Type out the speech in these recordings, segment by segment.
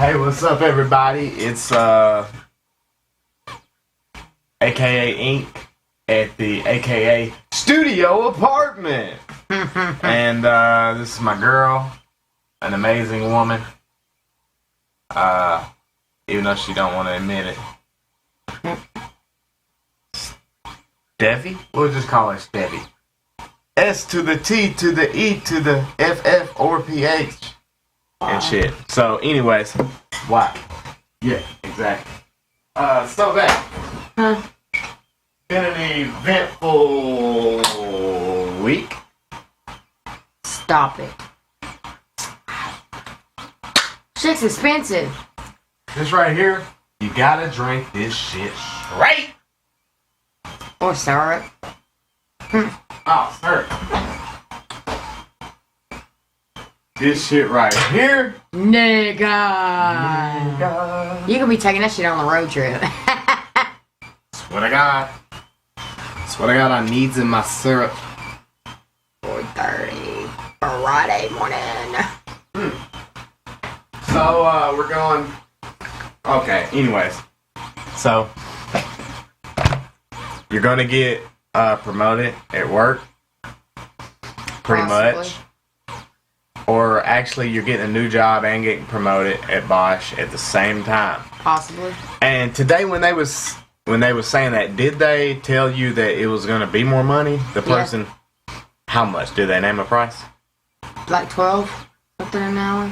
Hey, what's up, everybody? It's AKA Ink at the AKA Studio Apartment. And this is my girl, an amazing woman. Even though she don't want to admit it. Steffi? We'll just call her Steffi. S to the T to the E to the FF or PH. And shit. So, anyways, why? Yeah, exactly. So that been an eventful week. Stop it. Shit's expensive. This right here, you gotta drink this shit straight. Or syrup. Oh, syrup. This shit right here. Nigga. You could be taking that shit on the road trip. Swear to God. Swear to God, I needs in my syrup. 4:30 Friday morning. So, we're going... Okay, anyways. So, you're gonna get promoted at work. Pretty much. Or actually, you're getting a new job and getting promoted at Bosch at the same time. Possibly. And today, when they was saying that, did they tell you that it was going to be more money? The person, how much? Did they name a price? Like 12, something an hour.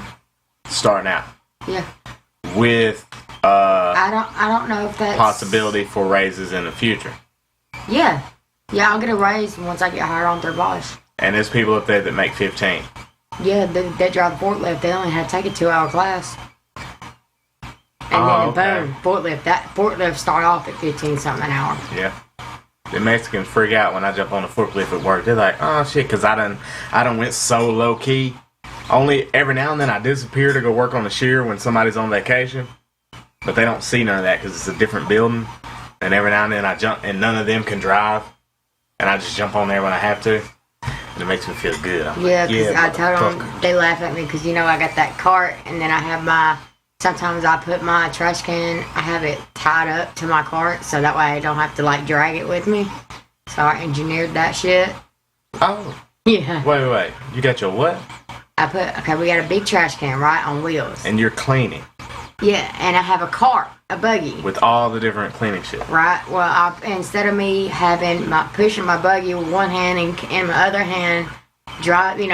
Starting out. Yeah. With I don't know if that's possibility for raises in the future. Yeah. Yeah, I'll get a raise once I get hired on through Bosch. And there's people up there that make 15. Yeah, they drive the forklift. They only had to take a 2-hour class. And then boom, forklift. That forklift start off at 15 something an hour. Yeah. The Mexicans freak out when I jump on the forklift at work. They're like, oh shit, because I done went so low key. Only every now and then I disappear to go work on the shear when somebody's on vacation. But they don't see none of that because it's a different building. And every now and then I jump, and none of them can drive. And I just jump on there when I have to. And it makes me feel good. Yeah, because I told them, they laugh at me because, you know, I got that cart, and then I have sometimes I put my trash can, I have it tied up to my cart, so that way I don't have to, like, drag it with me. So I engineered that shit. Oh. Yeah. Wait. You got your what? We got a big trash can, right, on wheels. And you're cleaning. Yeah, and I have a cart, a buggy. With all the different cleaning shit. Right. Well, instead of me pushing my buggy with one hand and in my other hand, bring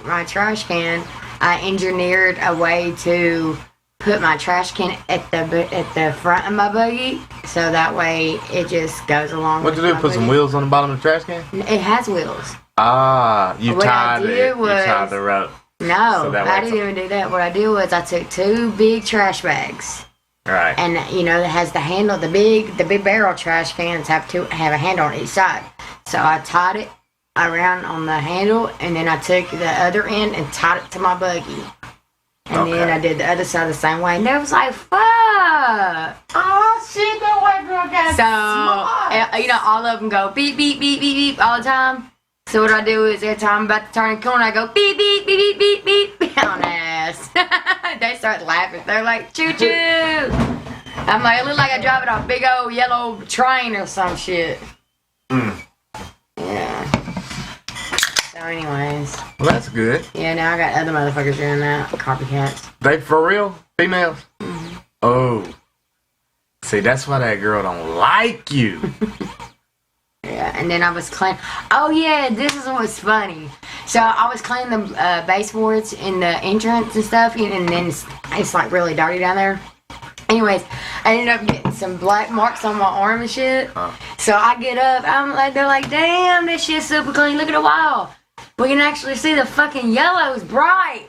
my trash can, I engineered a way to put my trash can at the front of my buggy, so that way it just goes along. What did you do? Put some wheels on the bottom of the trash can? It has wheels. Ah, you tied the rope. No, I didn't even do that. What I did was I took 2 big trash bags. Right. And, you know, it has the handle, the big barrel trash cans have a handle on each side. So I tied it around on the handle, and then I took the other end and tied it to my buggy. And then I did the other side the same way. And they was like, fuck. Oh, shit, that white girl got smart. You know, all of them go beep, beep, beep, beep, beep all the time. So what I do is every time I'm about to turn the corner, I go beep, beep, beep, beep, beep, beep on ass. They start laughing. They're like, choo choo. I'm like, it looks like I'm driving a big old yellow train or some shit. Yeah. So anyways. Well, that's good. Yeah, now I got other motherfuckers doing that. Copycats. They for real? Females? Mm-hmm. Oh. See, that's why that girl don't like you. Yeah, and then I was cleaning. Oh yeah, this is what's funny. So I was cleaning the baseboards in the entrance and stuff, and then it's like really dirty down there. Anyways, I ended up getting some black marks on my arm and shit. So I get up, they're like, damn, this shit's super clean. Look at the wall. We can actually see the fucking yellow's bright.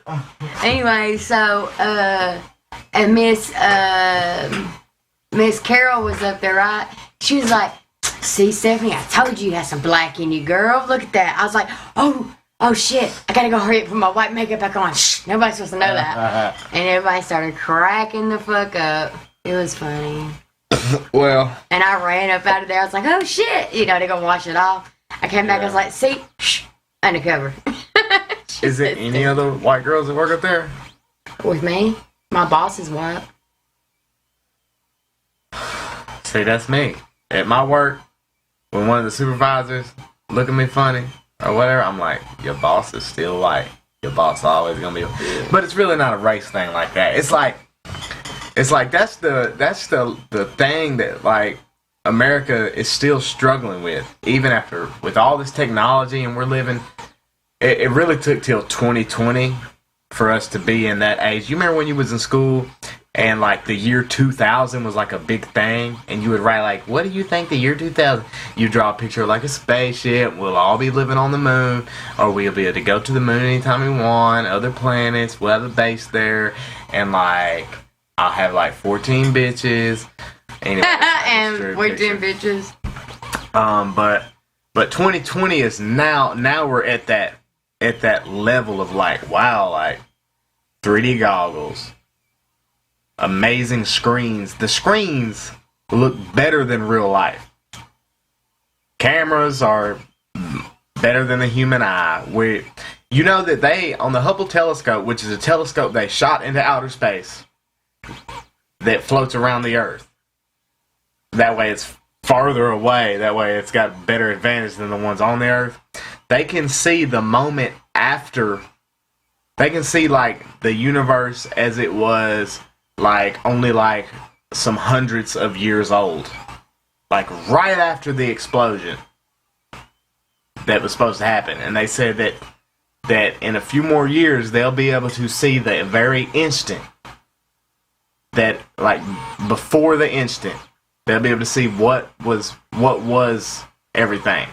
Anyway, so and Miss Carol was up there, right? She was like, see, Stephanie, I told you had some black in you, girl. Look at that. I was like, oh shit. I gotta go hurry up, put my white makeup back on. Shh, nobody's supposed to know that. And everybody started cracking the fuck up. It was funny. Well. And I ran up out of there. I was like, oh shit. You know, they're gonna wash it off. I came back, I was like, see, shh, undercover. Is there any other white girls that work up there? With me? My boss is white. See, that's me. At my work, when one of the supervisors look at me funny or whatever, I'm like, your boss is still white. Your boss is always gonna be. But it's really not a race thing like that. It's like that's the thing that like America is still struggling with, even after with all this technology and we're living. It really took till 2020 for us to be in that age. You remember when you was in school and like the year 2000 was like a big thing, and you would write like, what do you think the year 2000? You draw a picture of like a spaceship. We'll all be living on the moon, or we'll be able to go to the moon anytime we want. Other planets, we'll have a base there, and like I'll have like 14 bitches. Anyway, and 14 bitches. But 2020 is now we're at that level of like, wow, like 3D goggles, amazing screens. The screens look better than real life. Cameras are better than the human eye. You know that they, on the Hubble telescope, which is a telescope they shot into outer space that floats around the Earth. That way it's farther away. That way it's got better advantage than the ones on the Earth. They can see the moment after. They can see like the universe as it was like only like some hundreds of years old. Like right after the explosion that was supposed to happen. And they said that in a few more years they'll be able to see the very instant that, like, before the instant, they'll be able to see what was everything.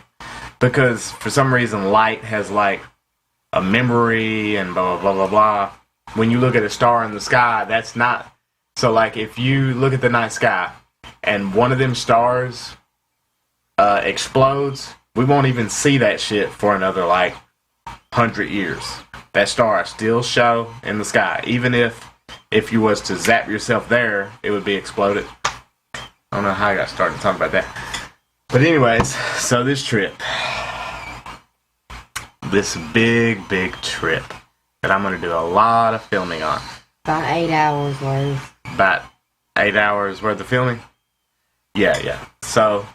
Because for some reason light has like a memory and blah blah blah blah blah. When you look at a star in the sky, that's not. So like if you look at the night sky and one of them stars explodes, we won't even see that shit for another like 100 years. That star still show in the sky. Even if you was to zap yourself there, it would be exploded. I don't know how I got started talking about that. But anyways, so this trip. This big trip that I'm going to do a lot of filming on. About 8 hours worth. About 8 hours worth of filming? Yeah. So,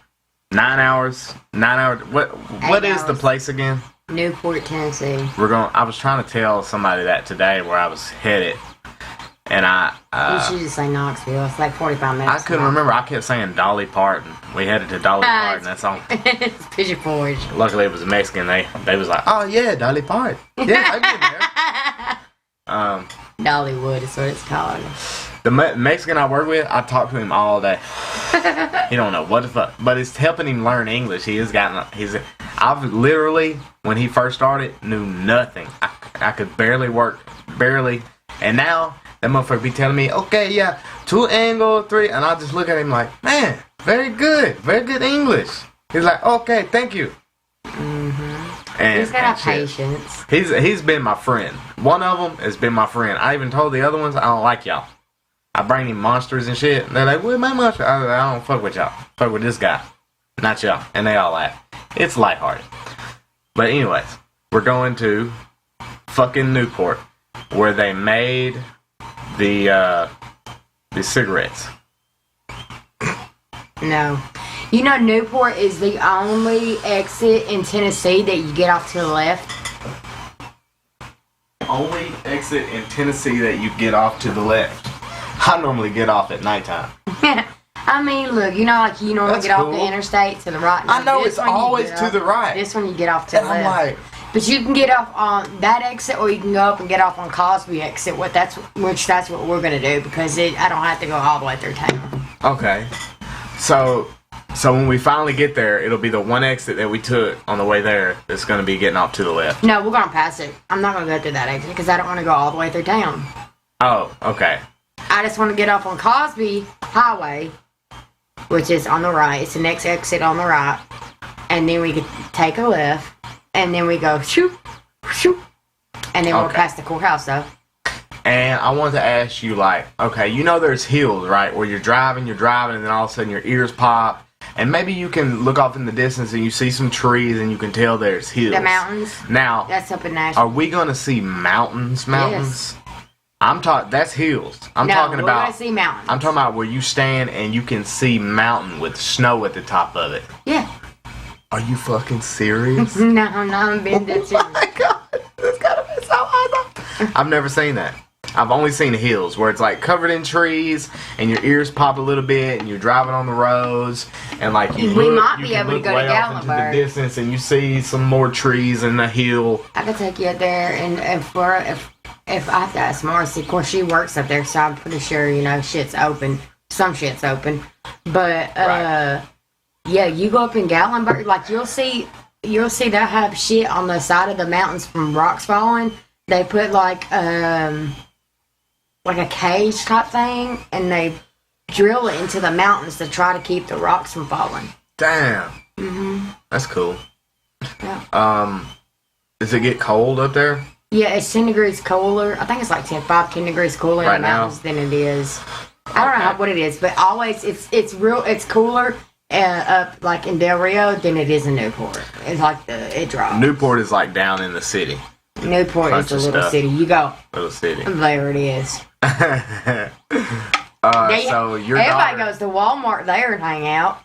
9 hours. What is the place again? Newport, Tennessee. I was trying to tell somebody that today where I was headed. And you should just say Knoxville. It's like 45 minutes. I couldn't remember. I kept saying Dolly Parton. We headed to Dolly Parton. That's all. It's Pigeon Forge. Luckily, it was a Mexican. They was like, oh yeah, Dolly Parton. Yeah, I've been there. Dollywood is what it's called. The Mexican I work with, I talk to him all day. He don't know what the fuck, but it's helping him learn English. I've literally, when he first started, knew nothing. I could barely work, and now. That motherfucker be telling me, okay, yeah, 2 angle, 3, and I just look at him like, man, very good English. He's like, okay, thank you. Mm-hmm. And he's got patience. He's been my friend. One of them has been my friend. I even told the other ones, I don't like y'all. I bring him monsters and shit. And they're like, where's my monster? I don't fuck with y'all. Fuck with this guy, not y'all. And they all laugh. It's lighthearted. But anyways, we're going to fucking Newport, where they made the cigarettes. No. You know Newport is the only exit in Tennessee that you get off to the left? Only exit in Tennessee that you get off to the left. I normally get off at nighttime. I mean, look, you know, like you normally get off the interstate to the right. I know it's always to the right. This one you get off to the left. I'm like, but you can get off on that exit, or you can go up and get off on Cosby exit. That's what we're gonna do, because I don't have to go all the way through town. Okay, so when we finally get there, it'll be the one exit that we took on the way there that's gonna be getting off to the left. No, we're gonna pass it. I'm not gonna go through that exit because I don't want to go all the way through town. Oh, okay. I just want to get off on Cosby Highway, which is on the right. It's the next exit on the right, and then we could take a left. And then we go shoot, and then we'll pass the courthouse though. And I wanted to ask you, like, okay, you know there's hills, right, where you're driving, and then all of a sudden your ears pop, and maybe you can look off in the distance and you see some trees and you can tell there's hills. The mountains. Now, that's up in Nashville. Are we gonna see mountains? Yes. That's hills. I'm no, talking we're about. gonna see mountains. I'm talking about where you stand and you can see mountain with snow at the top of it. Yeah. Are you fucking serious? No, I'm being dead serious. Oh my god, this gotta be so awesome. I've never seen that. I've only seen the hills where it's like covered in trees and your ears pop a little bit and you're driving on the rods and like we might be able to go to into the distance and you see some more trees in the hill. I could take you up there and if I have to ask Marcy, of course she works up there, so I'm pretty sure shit's open. Some shit's open, but Right. yeah, you go up in Gatlinburg, like you'll see they'll have shit on the side of the mountains from rocks falling. They put like a cage type thing, and they drill it into the mountains to try to keep the rocks from falling. Damn. That's cool. Yeah. Does it get cold up there? Yeah, it's 10 degrees cooler. I think it's like 10 degrees cooler in the mountains than it is. I don't know what it is, but always it's cooler up like in Del Rio than it is in Newport. It's like it drops. Newport is like down in the city. Newport is a little city. You go. Little city. There it is. So your everybody daughter, goes to Walmart there and hang out.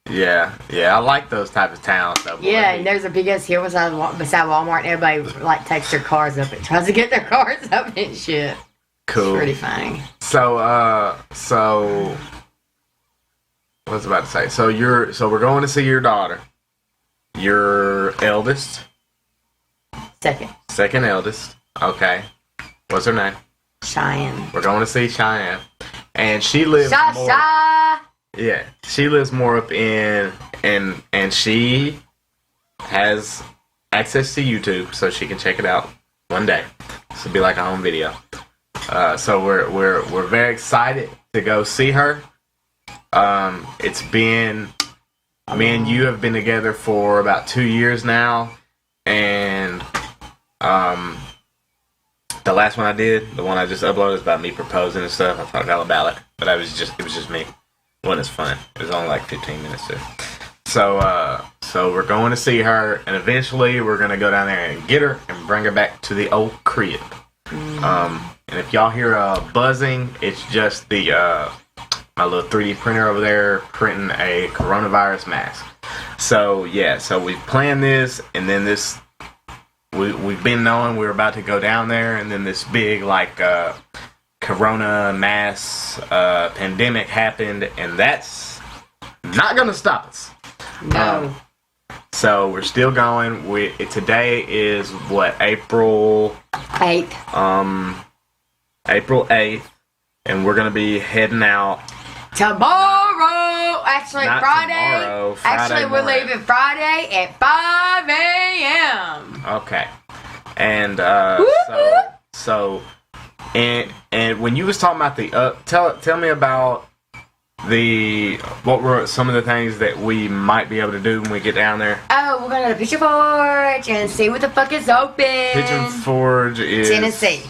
Yeah, I like those type of towns. Though, yeah, and there's a big ass hill beside Walmart. And everybody like takes their cars up and tries to get their cars up and shit. Cool. It's pretty funny. So what was I about to say? So we're going to see your daughter. Your eldest. Second eldest. Okay. What's her name? Cheyenne. We're going to see Cheyenne. And she lives more... Yeah. She lives more up in... And she has access to YouTube, so she can check it out one day. This will be like a home video. So we're very excited to go see her. It's been... Me and you have been together for about 2 years now. And... the last one I did, the one I just uploaded, is about me proposing and stuff. I talked all about it, but it was just me. It wasn't as fun. It was only like 15 minutes too. So we're going to see her, and eventually we're gonna go down there and get her and bring her back to the old crib. And if y'all hear buzzing, it's just the my little 3D printer over there printing a coronavirus mask. So yeah, so we planned this, and then this. We've been knowing we were about to go down there, and then this big corona mass pandemic happened, and that's not gonna stop us. No. So we're still going. Today is what, April 8th. April 8th, and we're gonna be heading out tomorrow. Actually, Not Friday. Tomorrow, Friday Actually, we're morning. leaving Friday at 5 a.m. Okay. And and when you was talking about the tell me about what were some of the things that we might be able to do when we get down there. Oh, we're gonna go to Pigeon Forge and see what the fuck is open. Pigeon Forge is Tennessee,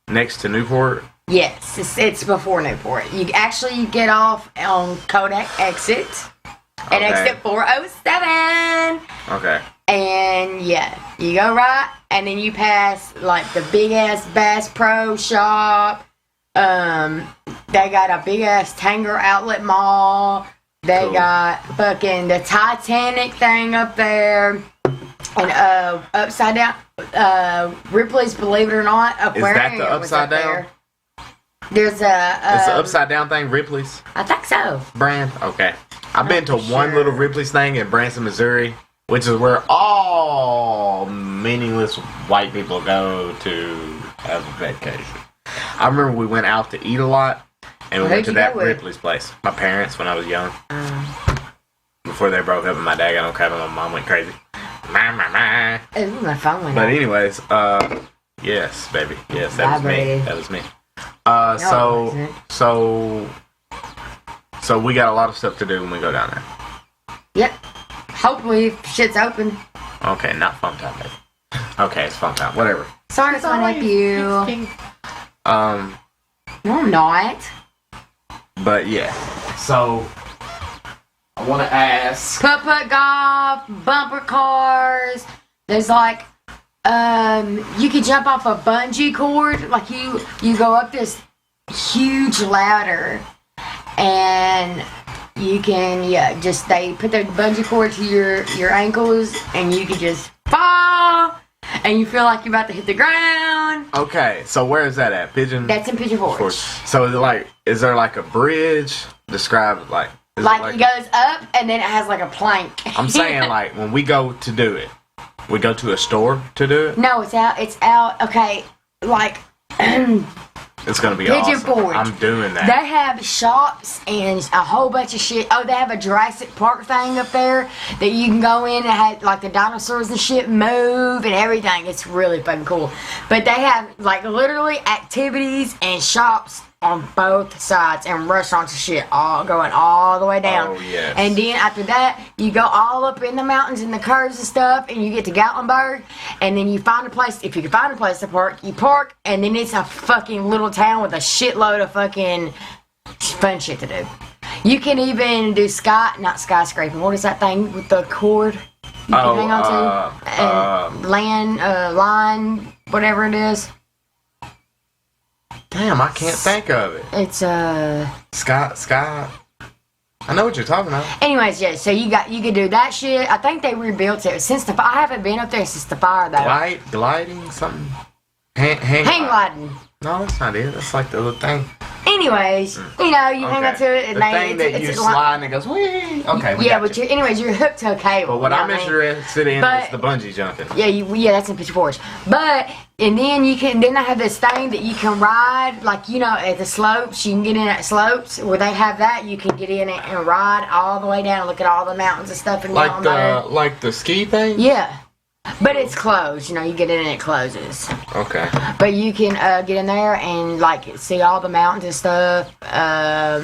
next to Newport. Yes, it's before Newport. You get off on Kodak exit at exit 407. Okay. And yeah, you go right, and then you pass like the big ass Bass Pro Shop. They got a big ass Tanger Outlet Mall. They got fucking the Titanic thing up there, and upside down Ripley's Believe It or Not aquarium. Is that the upside down? There. There's it's the upside down thing, Ripley's. I think so. Brand. Okay. I've been to one little Ripley's thing in Branson, Missouri, which is where all meaningless white people go to have a vacation. I remember we went out to eat a lot, and we went to that Ripley's place. My parents, when I was young. Before they broke up and my dad got on crap and my mom went crazy. Ooh, my phone went But off. anyways, yes, baby. Yes, that was me. That was me. So we got a lot of stuff to do when we go down there. Yep. Hopefully shit's open. Okay, not fun time, baby. Okay, it's fun time. Whatever. Sorry, it's my nephew. No, I'm not. But yeah. So I want to ask. Putt-putt golf, bumper cars. There's like You can jump off a bungee cord. Like you go up this huge ladder, and you can they put the bungee cord to your ankles, and you can just fall, and you feel like you're about to hit the ground. Okay, so where is that at? Pigeon? That's in Pigeon Forge. So is there like a bridge? Describe it like. Like it goes up, and then it has like a plank. I'm saying like when we go to do it, we go to a store to do it? No, it's out. Okay, like... It's going to be Pigeon awesome. Forge. I'm doing that. They have shops and a whole bunch of shit. Oh, they have a Jurassic Park thing up there that you can go in and have, like, the dinosaurs and shit move and everything. It's really fucking cool. But they have, like, literally activities and shops on both sides and restaurants and shit all going all the way down. Oh, yes. And then after that, you go all up in the mountains and the curves and stuff, and you get to Gatlinburg, and then you find a place. If you can find a place to park, you park, and then it's a fucking little town with a shitload of fucking fun shit to do. You can even do not skyscraping. What is that thing with the cord you can hang on to? Line, whatever it is. Damn, I can't think of it. It's Sky. I know what you're talking about. Anyways, yeah. So you can do that shit. I think they rebuilt it since I haven't been up there since the fire though. Gliding, something. Hang gliding. No, that's not it. That's like the little thing. Anyways, you hang on to it, and you slide and it goes whee. Okay. But you're hooked to a cable. But what I'm interested in is the bungee jumping. Yeah, that's in Pigeon Forge. And then then I have this thing that you can ride, like at the slopes. You can get in at slopes where they have that. You can get in it and ride all the way down and look at all the mountains and stuff. And like the ski thing. Yeah. But it's closed, you get in and it closes. Okay. But you can get in there and see all the mountains and stuff. I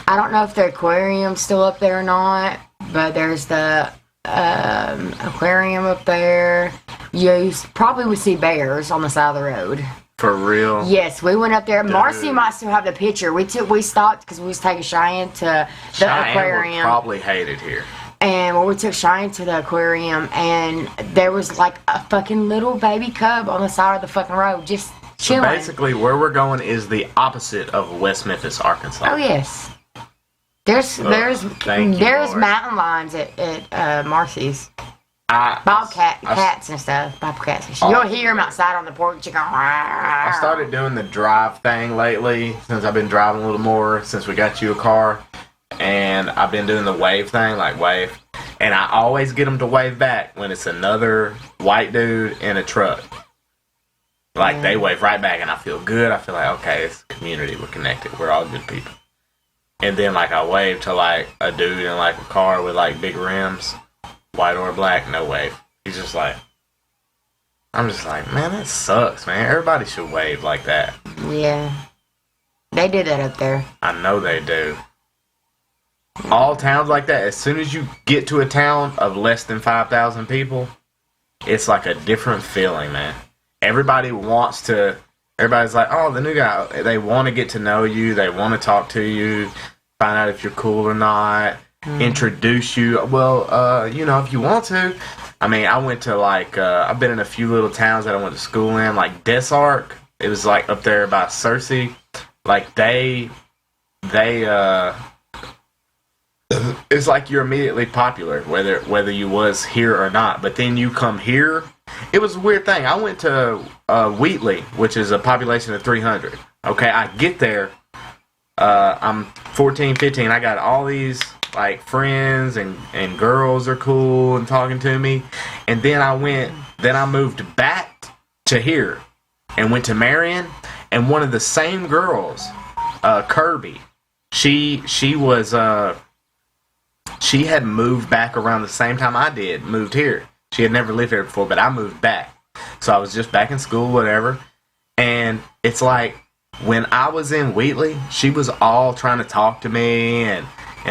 don't know if the aquarium's still up there or not, but there's the aquarium up there. You probably would see bears on the side of the road. For real? Yes, we went up there. Dude. Marcy might still have the picture. We stopped because we was taking Cheyenne to the aquarium. Would probably hate it here. And we took Cheyenne to the aquarium, and there was like a fucking little baby cub on the side of the fucking road, just chilling. So basically, where we're going is the opposit of West Memphis, Arkansas. Oh yes, there's mountain lions at Marcy's. Cats and stuff. Bobcats and shit. You'll hear them outside on the porch. You go. I started doing the drive thing lately since I've been driving a little more since we got you a car. And I've been doing the wave thing, wave. And I always get them to wave back when it's another white dude in a truck. They wave right back, and I feel good. I feel like, okay, it's a community. We're connected. We're all good people. And then, I wave to, a dude in, a car with, big rims, white or black, no wave. He's just I'm just like, man, that sucks, man. Everybody should wave like that. Yeah. They do that up there. I know they do. All towns like that, as soon as you get to a town of less than 5,000 people, it's a different feeling, man. Everybody's like, oh, the new guy. They want to get to know you. They want to talk to you, find out if you're cool or not, introduce you. Well, if you want to. I mean, I went to, I've been in a few little towns that I went to school in, Desark. It was, up there by Cersei. It's you're immediately popular, whether you was here or not. But then you come here. It was a weird thing. I went to Wheatley, which is a population of 300. Okay, I get there. I'm 14, 15. I got all these friends and girls are cool and talking to me. And then I moved back to here and went to Marion. And one of the same girls, Kirby, she was she had moved back around the same time I did, moved here. She had never lived here before, but I moved back. So I was just back in school, whatever. And it's when I was in Wheatley, she was all trying to talk to me and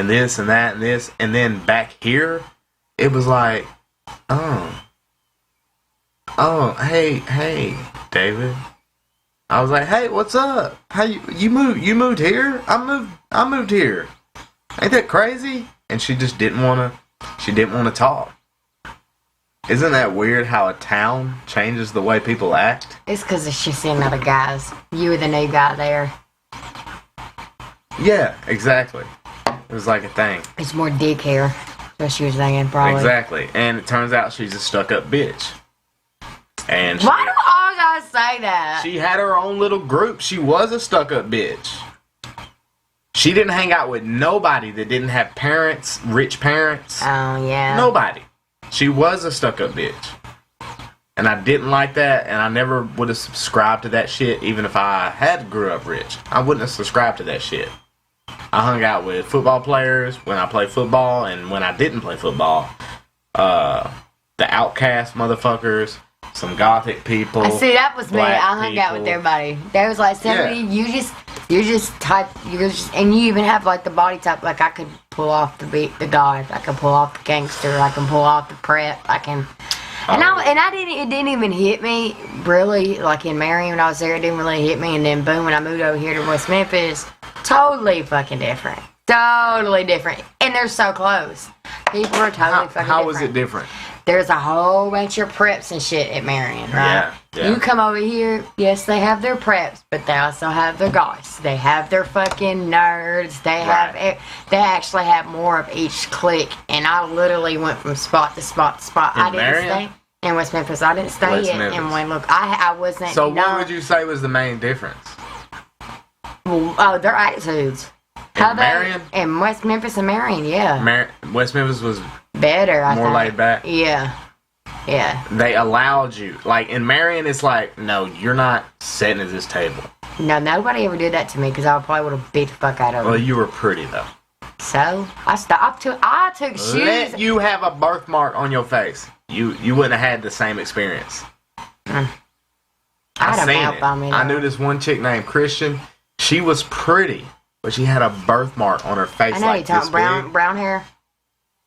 this and that and this. And then back here, it was hey, David. I was like, hey, what's up? How you moved here? I moved here. Ain't that crazy? And she just didn't want to talk. Isn't that weird how a town changes the way people act? It's because it's just seeing other guys. You were the new guy there. Yeah, exactly. It was like a thing. It's more dick hair. That's what she was thinking, probably. Exactly. And it turns out she's a stuck-up bitch. And Why do all guys say that? she had her own little group. She was a stuck-up bitch. She didn't hang out with nobody that didn't have parents, rich parents. Oh, yeah. Nobody. She was a stuck-up bitch. And I didn't like that, and I never would have subscribed to that shit, even if I had grew up rich. I wouldn't have subscribed to that shit. I hung out with football players when I played football, and when I didn't play football, the outcast motherfuckers, some gothic people. I see, that was me. I hung people. out with everybody. There was like 70. Yeah. You're just type. And you even have like the body type. Like I could pull off the god. I can pull off the gangster. I can pull off the prep. I can. And I didn't. It didn't even hit me really. Like in Marion when I was there, it didn't really hit me. And then boom, when I moved over here to West Memphis, totally fucking different. Totally different. And they're so close. People are totally fucking different. How was it different? There's a whole bunch of preps and shit at Marion, right? Yeah. You come over here, yes, they have their preps, but they also have their guys. They have their fucking nerds. They actually have more of each clique. And I literally went from spot to spot to spot. I didn't stay in West Memphis. I didn't stay in one. Look, I wasn't. So what would you say was the main difference? Oh, their attitudes. Marion? In West Memphis and Marion, yeah. West Memphis was better, I think. More laid back? Yeah. They allowed you. Like, in Marion, it's like, no, you're not sitting at this table. No, nobody ever did that to me because I probably would have beat the fuck out of them. Well, you were pretty, though. So, I took shoes. Let you have a birthmark on your face. You wouldn't have had the same experience. I had a mouth on me. I knew this one chick named Christian. She was pretty. But she had a birthmark on her face. I know like you're talking brown hair.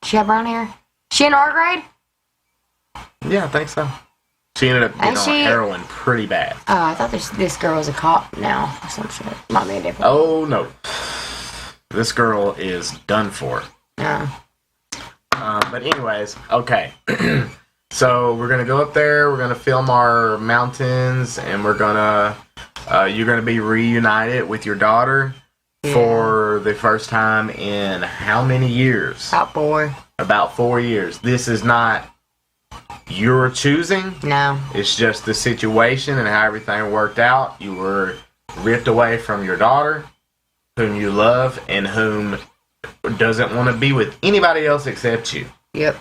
She had brown hair. She in our grade? Yeah, I think so. She ended up getting on heroin pretty bad. Oh, I thought this girl was a cop now or some shit. Might be a different. Oh no, this girl is done for. Yeah. But anyways, okay. So we're gonna go up there. We're gonna film our mountains, and we're gonna. You're gonna be reunited with your daughter. Yeah. For the first time in how many years? About 4. About 4 years. This is not your choosing. No. It's just the situation and how everything worked out. You were ripped away from your daughter, whom you love, and whom doesn't want to be with anybody else except you. Yep.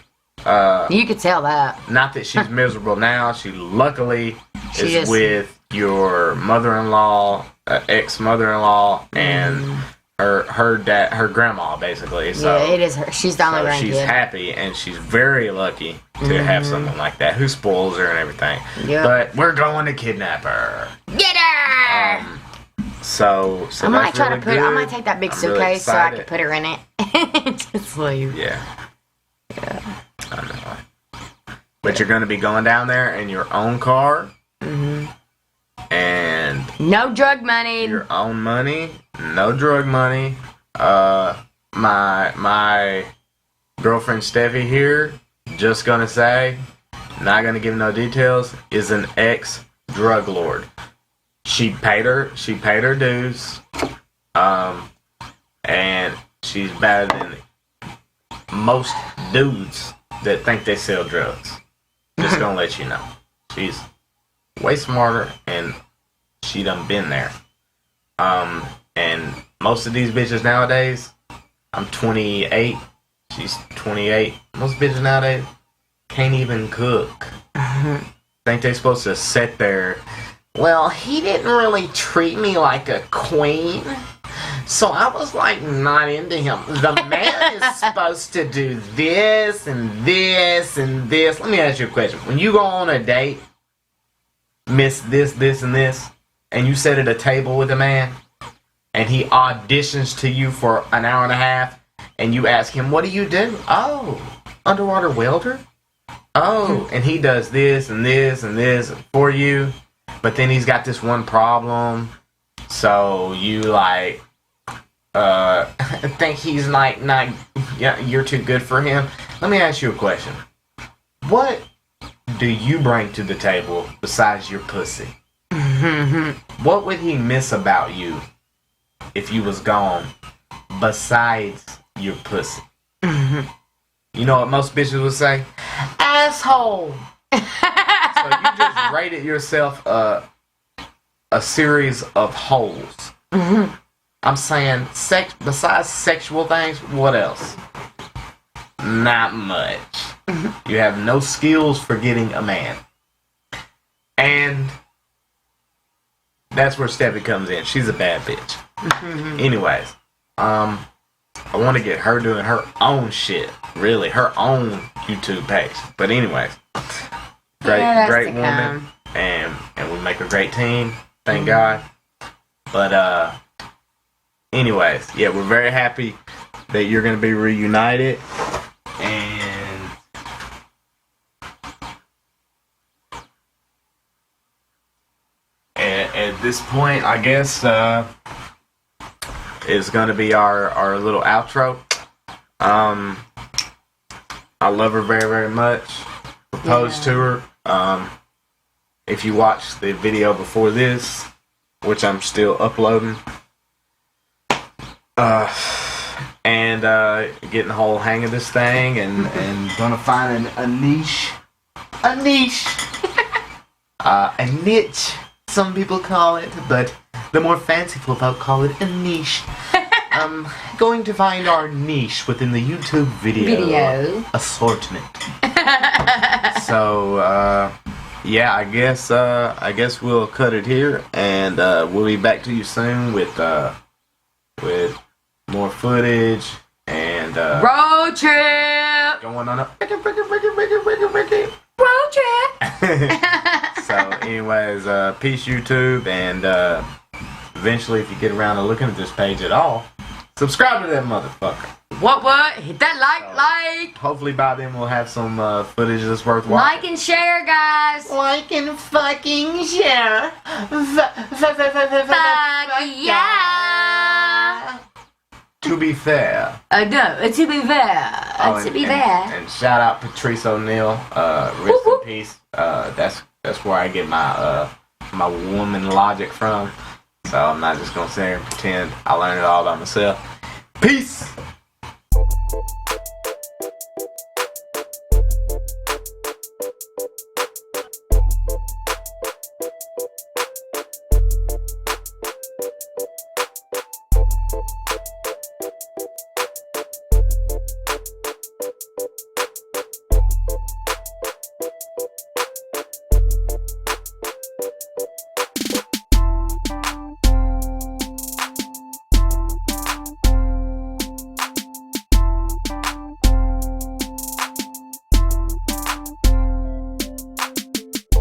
You could tell that. Not that she's miserable now. She luckily is with your mother-in-law, ex-mother-in-law, and her dad, her grandma, basically. So, yeah, it is her. She's the only grandkid. She's happy, and she's very lucky to have someone like that who spoils her and everything. Yep. But we're going to kidnap her. Get her! So I might try to put. I might take that big suitcase so I can put her in it. Just leave. Yeah. I know. But you're going to be going down there in your own car. And no drug money. Your own money. No drug money. My girlfriend Steffi here, just gonna say, not gonna give no details, is an ex-drug lord. She paid her dues. And she's better than most dudes that think they sell drugs. Just gonna let you know. She's way smarter, and she done been there. And most of these bitches nowadays, I'm 28, she's 28. Most bitches nowadays can't even cook. Think they supposed to sit there. Well, he didn't really treat me like a queen, so I was like not into him. The man is supposed to do this and this and this. Let me ask you a question. When you go on a date, miss this, this, and this, and you sit at a table with a man, and he auditions to you for an hour and a half, and you ask him, what do you do? Oh, underwater welder? Oh, and he does this and this and this for you, but then he's got this one problem, so you like, think he's like, not, yeah, you're too good for him. Let me ask you a question. What do you bring to the table besides your pussy? What would he miss about you if you was gone besides your pussy? You know what most bitches would say? Asshole. So you just rated yourself a series of holes. I'm saying besides sexual things, what else? Not much. You have no skills for getting a man. And that's where Steffi comes in. She's a bad bitch. Anyways, I want to get her doing her own shit. Really, her own YouTube page. But anyways, great woman, and we make a great team. Thank God. But anyways, yeah, we're very happy that you're gonna be reunited, and at this point, I guess is gonna be our little outro. I love her very, very much. Proposed to her. If you watched the video before this, which I'm still uploading, and getting the whole hang of this thing, and gonna find a niche, a niche, some people call it, but the more fanciful folk call it a niche. Going to find our niche within the YouTube video assortment. So, yeah, I guess we'll cut it here, and we'll be back to you soon with more footage and road trip going on a road trip. So, anyways, peace YouTube, and eventually, if you get around to looking at this page at all, subscribe to that motherfucker. What? Hit that like. Hopefully by then we'll have some footage that's worth watching. Like and share, guys. Like and fucking share. Fuck yeah. To be fair. No, to be fair. To be fair. And shout out Patrice O'Neal. Rest in peace. That's where I get my my woman logic from. So I'm not just gonna sit here and pretend I learned it all by myself. Peace.